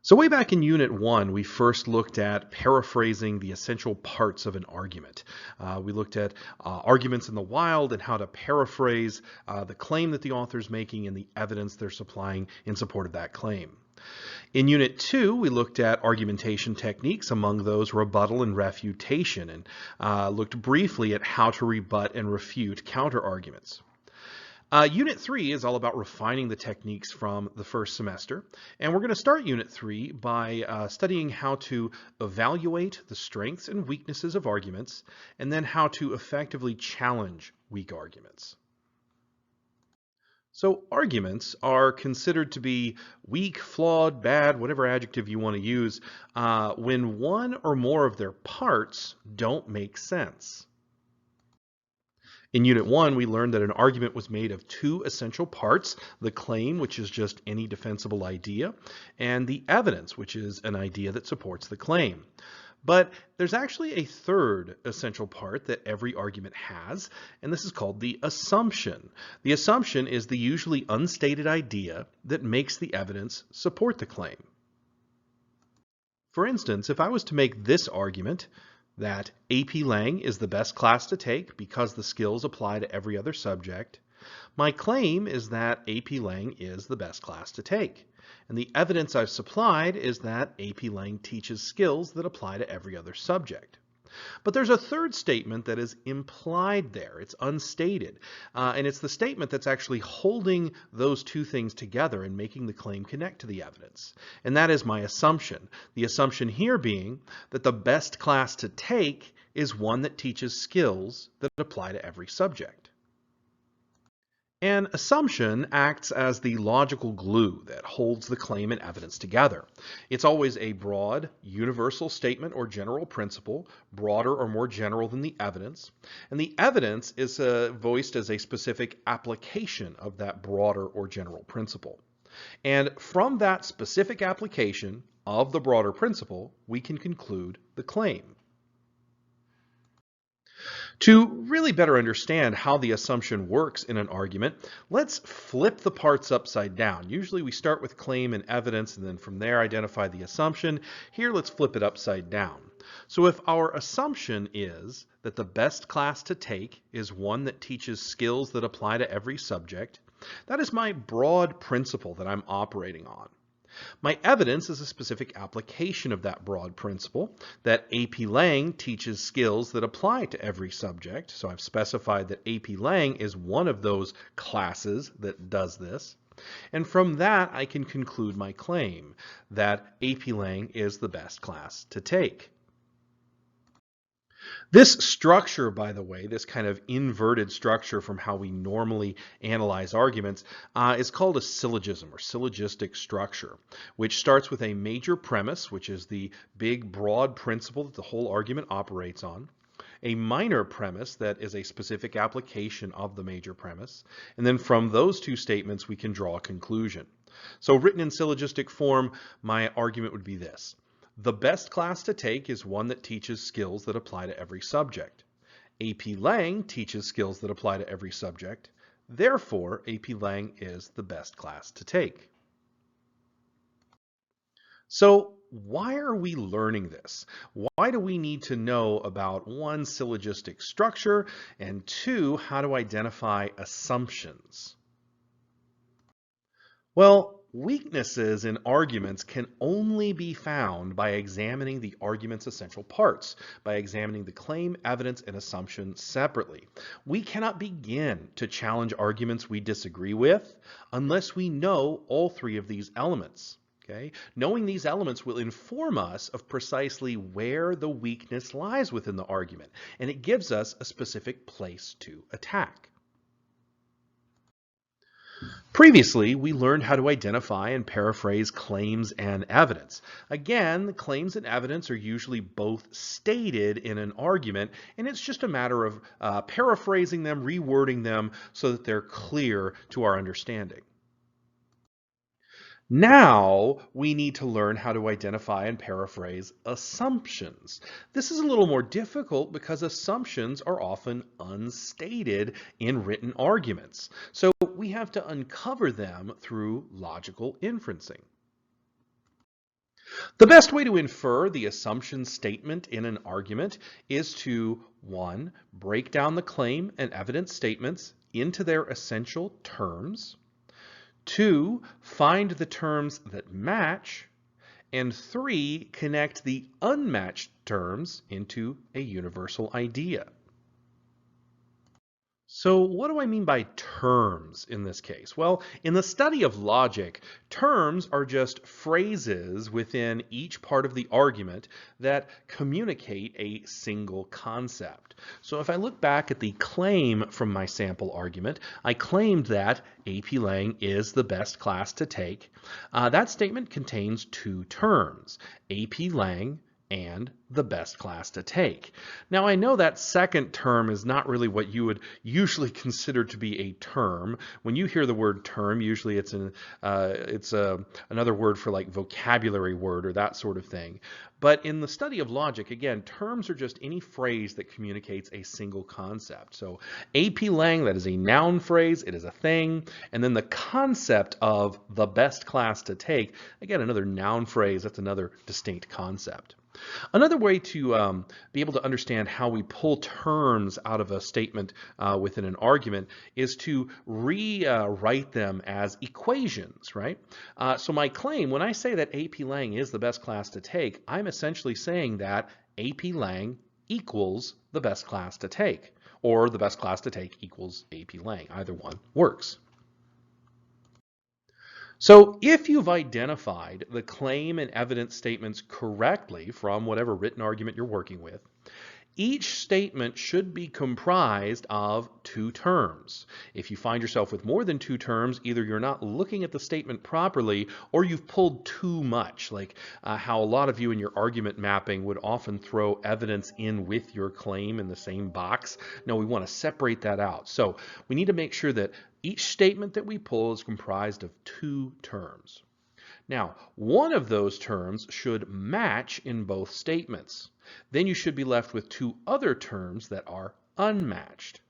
So way back in Unit 1, we first looked at paraphrasing the essential parts of an argument. We looked at arguments in the wild and how to paraphrase the claim that the author is making and the evidence they're supplying in support of that claim. In Unit 2, we looked at argumentation techniques, among those rebuttal and refutation, and looked briefly at how to rebut and refute counterarguments. Unit 3 is all about refining the techniques from the first semester, and we're going to start Unit 3 by studying how to evaluate the strengths and weaknesses of arguments, and then how to effectively challenge weak arguments. So arguments are considered to be weak, flawed, bad, whatever adjective you want to use, when one or more of their parts don't make sense. In Unit 1, we learned that an argument was made of two essential parts: the claim, which is just any defensible idea, and the evidence, which is an idea that supports the claim. But there's actually a third essential part that every argument has, and this is called the assumption. The assumption is the usually unstated idea that makes the evidence support the claim. For instance, if I was to make this argument, that AP Lang is the best class to take because the skills apply to every other subject, my claim is that AP Lang is the best class to take. And the evidence I've supplied is that AP Lang teaches skills that apply to every other subject. But there's a third statement that is implied there. It's unstated. And it's the statement that's actually holding those two things together and making the claim connect to the evidence. And that is my assumption. The assumption here being that the best class to take is one that teaches skills that apply to every subject. An assumption acts as the logical glue that holds the claim and evidence together. It's always a broad, universal statement or general principle, broader or more general than the evidence, and the evidence is voiced as a specific application of that broader or general principle. And from that specific application of the broader principle, we can conclude the claim. To really better understand how the assumption works in an argument, let's flip the parts upside down. Usually we start with claim and evidence and then from there identify the assumption. Here let's flip it upside down. So if our assumption is that the best class to take is one that teaches skills that apply to every subject, that is my broad principle that I'm operating on. My evidence is a specific application of that broad principle, that AP Lang teaches skills that apply to every subject. So I've specified that AP Lang is one of those classes that does this. And from that, I can conclude my claim that AP Lang is the best class to take. This structure, by the way, this kind of inverted structure from how we normally analyze arguments, is called a syllogism or syllogistic structure, which starts with a major premise, which is the big, broad principle that the whole argument operates on, a minor premise that is a specific application of the major premise, and then from those two statements we can draw a conclusion. So written in syllogistic form, my argument would be this: the best class to take is one that teaches skills that apply to every subject. AP Lang teaches skills that apply to every subject. Therefore, AP Lang is the best class to take. So why are we learning this? Why do we need to know about one, syllogistic structure, and two, how to identify assumptions? Well, weaknesses in arguments can only be found by examining the argument's essential parts, by examining the claim, evidence, and assumption separately. We cannot begin to challenge arguments we disagree with unless we know all three of these elements. Okay? Knowing these elements will inform us of precisely where the weakness lies within the argument, and it gives us a specific place to attack. Previously, we learned how to identify and paraphrase claims and evidence. Again, the claims and evidence are usually both stated in an argument, and it's just a matter of paraphrasing them, rewording them so that they're clear to our understanding. Now we need to learn how to identify and paraphrase assumptions. This is a little more difficult because assumptions are often unstated in written arguments. So we have to uncover them through logical inferencing. The best way to infer the assumption statement in an argument is to, 1, break down the claim and evidence statements into their essential terms, 2, find the terms that match, and 3, connect the unmatched terms into a universal idea. So what do I mean by terms in this case? Well, in the study of logic, terms are just phrases within each part of the argument that communicate a single concept. So if I look back at the claim from my sample argument, I claimed that AP Lang is the best class to take. That statement contains two terms, AP Lang and the best class to take. Now I know that second term is not really what you would usually consider to be a term. When you hear the word term, usually it's another word for like vocabulary word or that sort of thing. But in the study of logic, again, terms are just any phrase that communicates a single concept. So AP Lang, that is a noun phrase, it is a thing, and then the concept of the best class to take, again, another noun phrase, that's another distinct concept. Another way to be able to understand how we pull terms out of a statement within an argument is to rewrite them as equations, right? So my claim, when I say that AP Lang is the best class to take, I'm essentially saying that AP Lang equals the best class to take, or the best class to take equals AP Lang. Either one works. So if you've identified the claim and evidence statements correctly from whatever written argument you're working with, each statement should be comprised of two terms. If you find yourself with more than two terms, either you're not looking at the statement properly or you've pulled too much, like how a lot of you in your argument mapping would often throw evidence in with your claim in the same box. No, we want to separate that out. So we need to make sure that each statement that we pull is comprised of two terms. Now, one of those terms should match in both statements. Then you should be left with two other terms that are unmatched.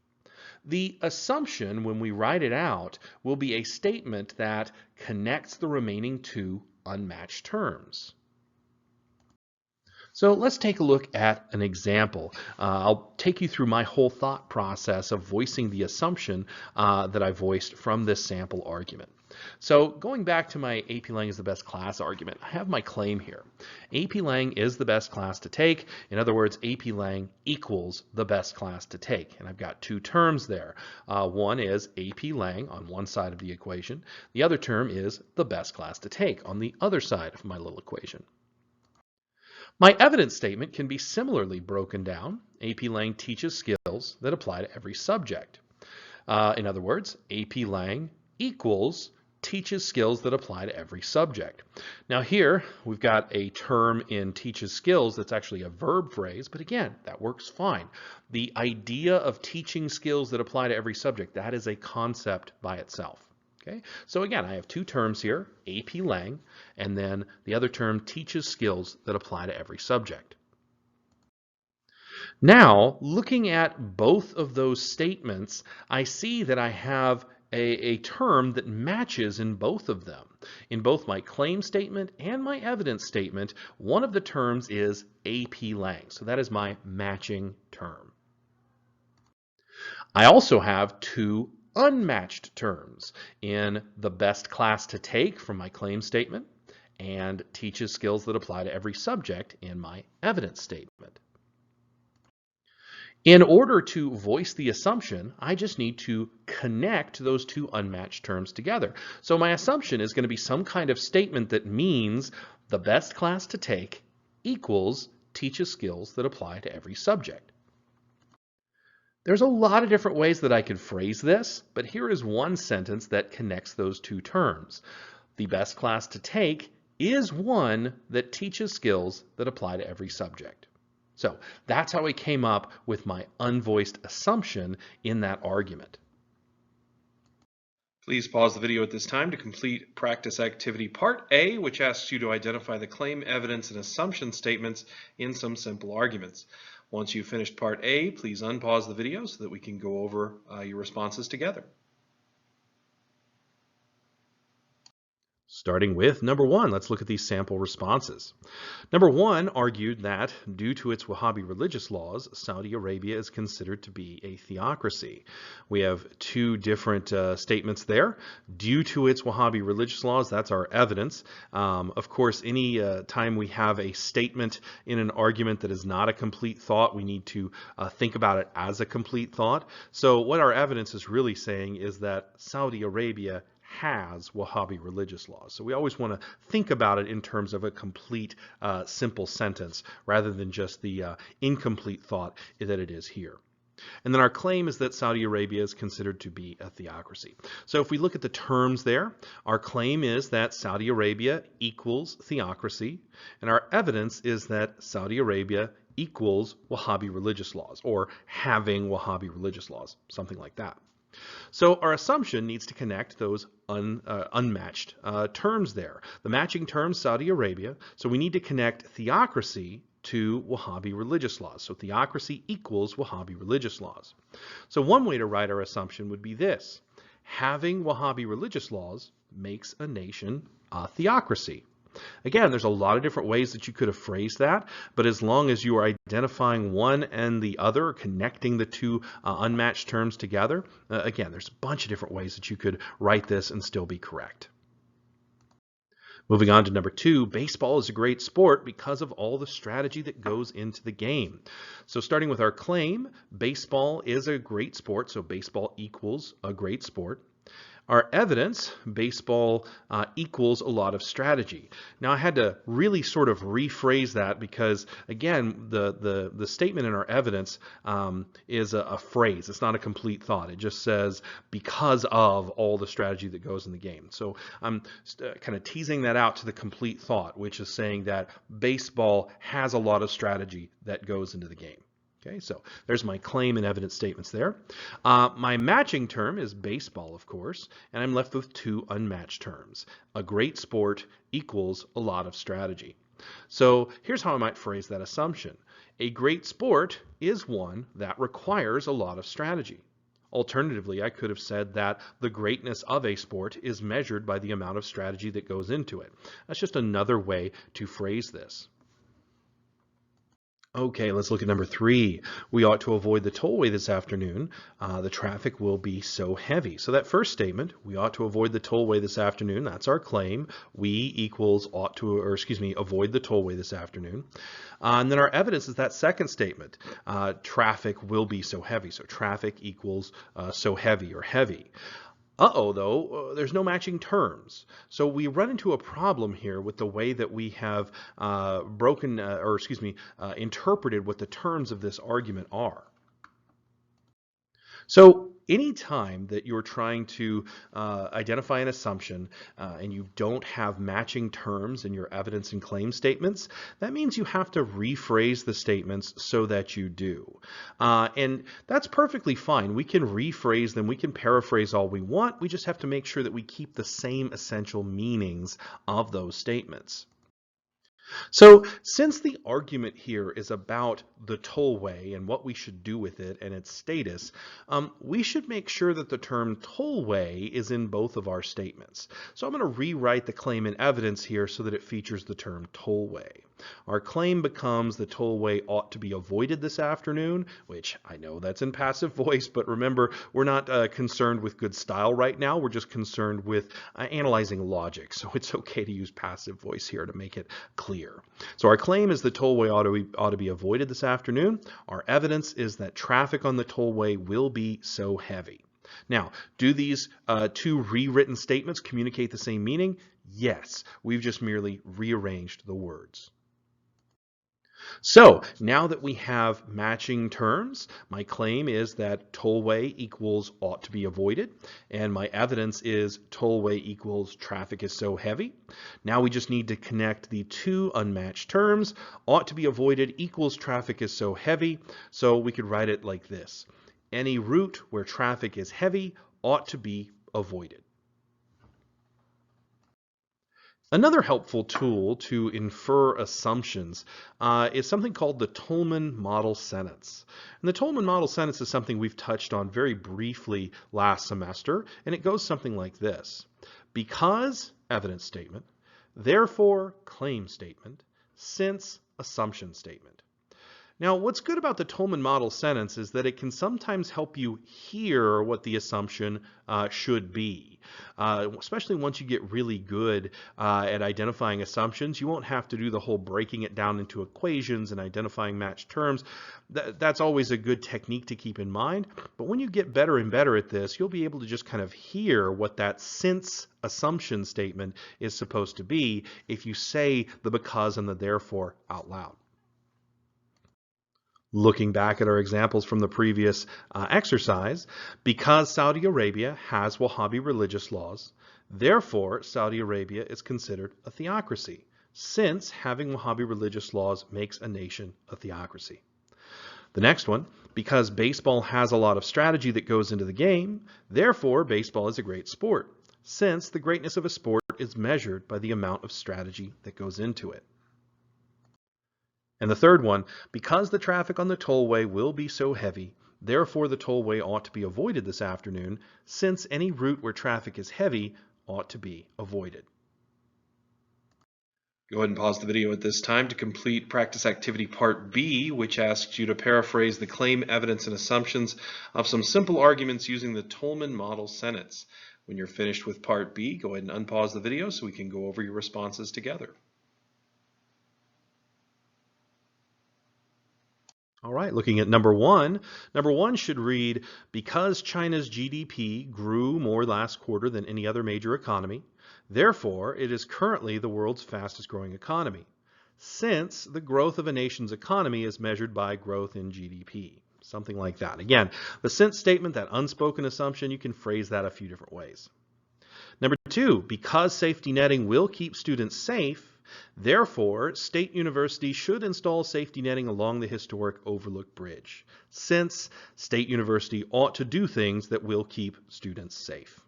The assumption, when we write it out, will be a statement that connects the remaining two unmatched terms. So let's take a look at an example. I'll take you through my whole thought process of voicing the assumption that I voiced from this sample argument. So going back to my AP Lang is the best class argument, I have my claim here. AP Lang is the best class to take. In other words, AP Lang equals the best class to take. And I've got two terms there. One is AP Lang on one side of the equation. The other term is the best class to take on the other side of my little equation. My evidence statement can be similarly broken down. AP Lang teaches skills that apply to every subject. In other words, AP Lang equals teaches skills that apply to every subject. Now here we've got a term in teaches skills that's actually a verb phrase, but again, that works fine. The idea of teaching skills that apply to every subject, that is a concept by itself. Okay, so again, I have two terms here, AP Lang, and then the other term teaches skills that apply to every subject. Now, looking at both of those statements, I see that I have a term that matches in both of them. In both my claim statement and my evidence statement, one of the terms is AP Lang, so that is my matching term. I also have two unmatched terms in the best class to take from my claim statement and teaches skills that apply to every subject in my evidence statement. In order to voice the assumption, I just need to connect those two unmatched terms together. So my assumption is going to be some kind of statement that means the best class to take equals teaches skills that apply to every subject. There's a lot of different ways that I could phrase this, but here is one sentence that connects those two terms. The best class to take is one that teaches skills that apply to every subject. So that's how I came up with my unvoiced assumption in that argument. Please pause the video at this time to complete practice activity part A, which asks you to identify the claim, evidence, and assumption statements in some simple arguments. Once you've finished part A, please unpause the video so that we can go over your responses together. Starting with number 1, let's look at these sample responses. Number 1 argued that due to its Wahhabi religious laws, Saudi Arabia is considered to be a theocracy. We have two different statements there. Due to its Wahhabi religious laws, that's our evidence. Of course, any time we have a statement in an argument that is not a complete thought, we need to think about it as a complete thought. So what our evidence is really saying is that Saudi Arabia has Wahhabi religious laws. So we always want to think about it in terms of a complete, simple sentence rather than just the incomplete thought that it is here. And then our claim is that Saudi Arabia is considered to be a theocracy. So if we look at the terms there, our claim is that Saudi Arabia equals theocracy, and our evidence is that Saudi Arabia equals Wahhabi religious laws, or having Wahhabi religious laws, something like that. So our assumption needs to connect those unmatched terms there. The matching term, Saudi Arabia, so we need to connect theocracy to Wahhabi religious laws. So theocracy equals Wahhabi religious laws. So one way to write our assumption would be this: having Wahhabi religious laws makes a nation a theocracy. Again, there's a lot of different ways that you could have phrased that, but as long as you are identifying one and the other, connecting the two unmatched terms together, again, there's a bunch of different ways that you could write this and still be correct. Moving on to number 2, baseball is a great sport because of all the strategy that goes into the game. So starting with our claim, baseball is a great sport, so baseball equals a great sport. Our evidence, baseball equals a lot of strategy. Now I had to really sort of rephrase that because, again, the statement in our evidence is a phrase. It's not a complete thought. It just says because of all the strategy that goes in the game. So I'm kind of teasing that out to the complete thought, which is saying that baseball has a lot of strategy that goes into the game. Okay, so there's my claim and evidence statements there. My matching term is baseball, of course, and I'm left with two unmatched terms. A great sport equals a lot of strategy. So here's how I might phrase that assumption. A great sport is one that requires a lot of strategy. Alternatively, I could have said that the greatness of a sport is measured by the amount of strategy that goes into it. That's just another way to phrase this. Okay, let's look at number 3. We ought to avoid the tollway this afternoon. The traffic will be so heavy. So that first statement, we ought to avoid the tollway this afternoon. That's our claim. We equals ought to, or excuse me, avoid the tollway this afternoon. And then our evidence is that second statement, traffic will be so heavy. So traffic equals so heavy or heavy. Though, there's no matching terms. So we run into a problem here with the way that we have interpreted what the terms of this argument are. So anytime that you're trying to identify an assumption and you don't have matching terms in your evidence and claim statements, that means you have to rephrase the statements so that you do. And that's perfectly fine. We can rephrase them. We can paraphrase all we want. We just have to make sure that we keep the same essential meanings of those statements. So since the argument here is about the tollway and what we should do with it and its status, we should make sure that the term tollway is in both of our statements. So I'm going to rewrite the claim and evidence here so that it features the term tollway. Our claim becomes the tollway ought to be avoided this afternoon, which I know that's in passive voice, but remember, we're not concerned with good style right now. We're just concerned with analyzing logic. So it's okay to use passive voice here to make it clear. So our claim is the tollway ought to be avoided this afternoon. Our evidence is that traffic on the tollway will be so heavy. Now, do these two rewritten statements communicate the same meaning? Yes, we've just merely rearranged the words. So now that we have matching terms, my claim is that tollway equals ought to be avoided, and my evidence is tollway equals traffic is so heavy. Now we just need to connect the two unmatched terms. Ought to be avoided equals traffic is so heavy, so we could write it like this. Any route where traffic is heavy ought to be avoided. Another helpful tool to infer assumptions is something called the Tolman model sentence. And the Tolman model sentence is something we've touched on very briefly last semester, and it goes something like this. because evidence statement, therefore claim statement, since assumption statement. Now, what's good about the Tolman model sentence is that it can sometimes help you hear what the assumption should be. Especially once you get really good at identifying assumptions, you won't have to do the whole breaking it down into equations and identifying matched terms. That's always a good technique to keep in mind. But when you get better and better at this, you'll be able to just kind of hear what that since assumption statement is supposed to be if you say the because and the therefore out loud. Looking back at our examples from the previous exercise, because Saudi Arabia has Wahhabi religious laws, therefore Saudi Arabia is considered a theocracy, since having Wahhabi religious laws makes a nation a theocracy. The next one, because baseball has a lot of strategy that goes into the game, therefore baseball is a great sport, since the greatness of a sport is measured by the amount of strategy that goes into it. And the third one, because the traffic on the tollway will be so heavy, therefore the tollway ought to be avoided this afternoon, since any route where traffic is heavy ought to be avoided. Go ahead and pause the video at this time to complete practice activity part B, which asks you to paraphrase the claim, evidence, and assumptions of some simple arguments using the Tolman model sentence. When you're finished with part B, go ahead and unpause the video so we can go over your responses together. All right, looking at number one should read, because China's GDP grew more last quarter than any other major economy, therefore it is currently the world's fastest growing economy, since the growth of a nation's economy is measured by growth in GDP. Something like that. Again, the since statement, that unspoken assumption, you can phrase that a few different ways. Number two, because safety netting will keep students safe, therefore, state universities should install safety netting along the historic Overlook Bridge, since state university ought to do things that will keep students safe.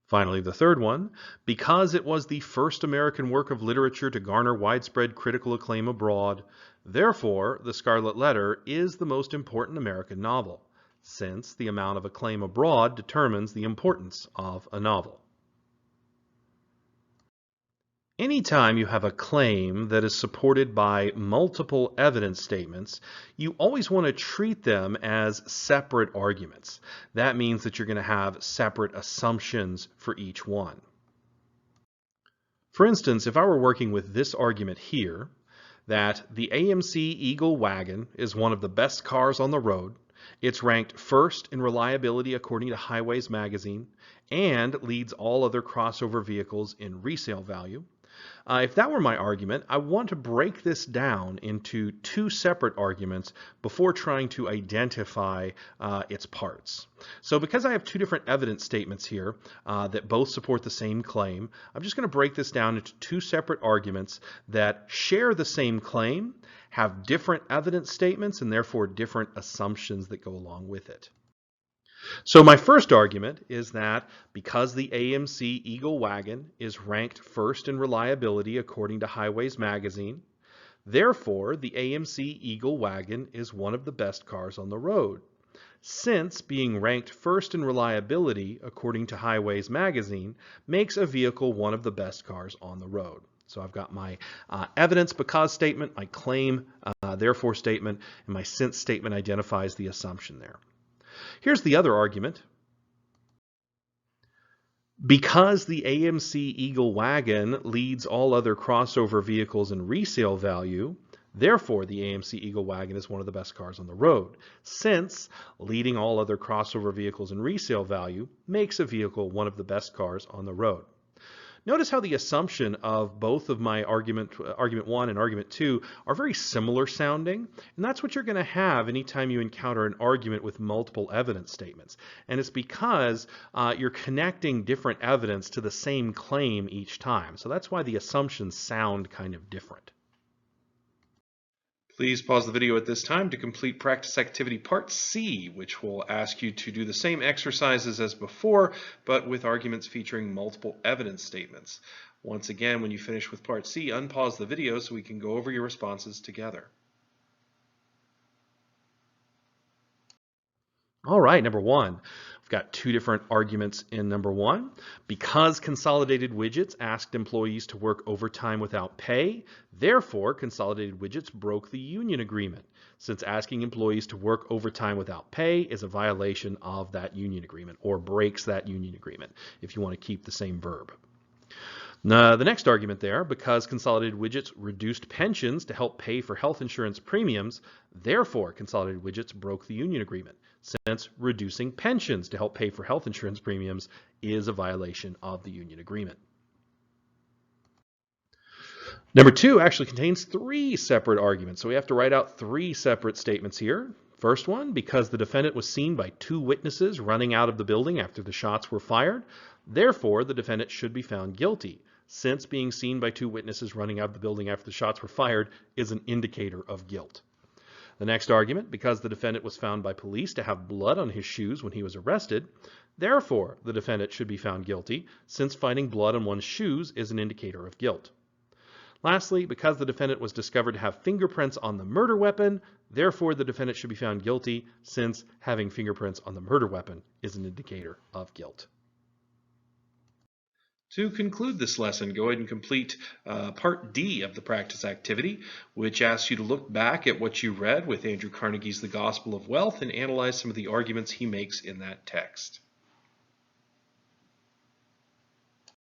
Finally, the third one, because it was the first American work of literature to garner widespread critical acclaim abroad, therefore, The Scarlet Letter is the most important American novel, since the amount of acclaim abroad determines the importance of a novel. Anytime you have a claim that is supported by multiple evidence statements, you always want to treat them as separate arguments. That means that you're going to have separate assumptions for each one. For instance, if I were working with this argument here, that the AMC Eagle wagon is one of the best cars on the road, it's ranked first in reliability according to Highways magazine, and leads all other crossover vehicles in resale value. If that were my argument, I want to break this down into two separate arguments before trying to identify its parts. So because I have two different evidence statements here that both support the same claim, I'm just going to break this down into two separate arguments that share the same claim, have different evidence statements, and therefore different assumptions that go along with it. So my first argument is that because the AMC Eagle wagon is ranked first in reliability according to Highways magazine, therefore the AMC Eagle wagon is one of the best cars on the road. Since being ranked first in reliability according to Highways magazine makes a vehicle one of the best cars on the road. So I've got my evidence because statement, my claim therefore statement, and my since statement identifies the assumption there. Here's the other argument. Because the AMC Eagle wagon leads all other crossover vehicles in resale value, therefore the AMC Eagle wagon is one of the best cars on the road, since leading all other crossover vehicles in resale value makes a vehicle one of the best cars on the road. Notice how the assumption of both of my argument 1 and argument 2 are very similar sounding, and that's what you're going to have anytime you encounter an argument with multiple evidence statements. And it's because you're connecting different evidence to the same claim each time. So that's why the assumptions sound kind of different. Please pause the video at this time to complete practice activity part C, which will ask you to do the same exercises as before, but with arguments featuring multiple evidence statements. Once again, when you finish with part C, unpause the video so we can go over your responses together. All right, number 1. We've got two different arguments in number one. Because Consolidated Widgets asked employees to work overtime without pay, therefore Consolidated Widgets broke the union agreement, since asking employees to work overtime without pay is a violation of that union agreement, or breaks that union agreement, if you want to keep the same verb. Now, the next argument there, because Consolidated Widgets reduced pensions to help pay for health insurance premiums, therefore Consolidated Widgets broke the union agreement, since reducing pensions to help pay for health insurance premiums is a violation of the union agreement. Number two actually contains three separate arguments, so we have to write out three separate statements here. First one, because the defendant was seen by two witnesses running out of the building after the shots were fired, therefore the defendant should be found guilty, since being seen by two witnesses running out of the building after the shots were fired is an indicator of guilt. The next argument, because the defendant was found by police to have blood on his shoes when he was arrested, therefore the defendant should be found guilty, since finding blood on one's shoes is an indicator of guilt. Lastly, because the defendant was discovered to have fingerprints on the murder weapon, therefore the defendant should be found guilty, since having fingerprints on the murder weapon is an indicator of guilt. To conclude this lesson, go ahead and complete Part D of the practice activity, which asks you to look back at what you read with Andrew Carnegie's The Gospel of Wealth and analyze some of the arguments he makes in that text.